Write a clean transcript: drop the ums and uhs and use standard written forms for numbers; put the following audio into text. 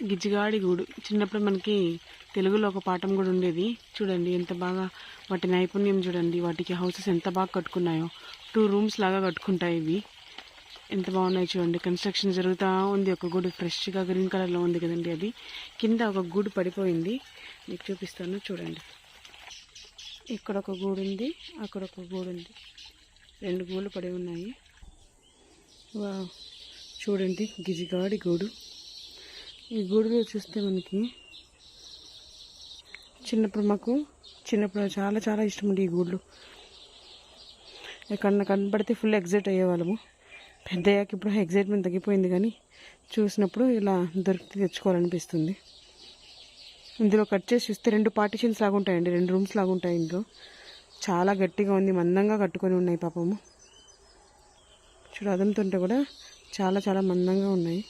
గిజ్జిగాడి గూడు. చిన్నప్పుడు మనకి తెలుగులో ఒక పాఠం కూడా ఉండేది. చూడండి ఎంత బాగా వాటి నైపుణ్యం చూడండి. వాటికి హౌసెస్ ఎంత బాగా కట్టుకున్నాయో. 2 రూమ్స్ లాగా కట్టుకుంటాయి ఇవి. ఎంత బాగున్నాయి చూడండి. కన్స్ట్రక్షన్ జరుగుతూ ఉంది. ఒక గూడు ఫ్రెష్గా గ్రీన్ కలర్లో ఉంది కదండి. అది కింద ఒక గూడు పడిపోయింది. మీకు చూపిస్తాను చూడండి. ఇక్కడ ఒక గూడు ఉంది, అక్కడ ఒక గూడు ఉంది. 2 గూళ్ళు పడి ఉన్నాయి. వావ్, చూడండి గిజిగాడి గూడు. ఈ గూడులో చూస్తే మనకి చిన్నప్పుడు చాలా చాలా ఇష్టం ఉంది ఈ గూళ్ళు. ఎక్కడన్నా కనపడితే ఫుల్ ఎగ్జైట్ అయ్యేవాళ్ళము. పెద్దయ్యాక ఇప్పుడు ఎగ్జైట్మెంట్ తగ్గిపోయింది, కానీ చూసినప్పుడు ఇలా దొరికితే తెచ్చుకోవాలనిపిస్తుంది. ఇందులో కట్ చేసి చూస్తే 2 పార్టీషన్స్ లాగా ఉంటాయండి, 2 రూమ్స్ లాగా ఉంటాయి. ఇందులో చాలా గట్టిగా ఉంది, మందంగా కట్టుకొని ఉన్నాయి పాపము. చూడు అదంతుంటే కూడా చాలా చాలా మందంగా ఉన్నాయి.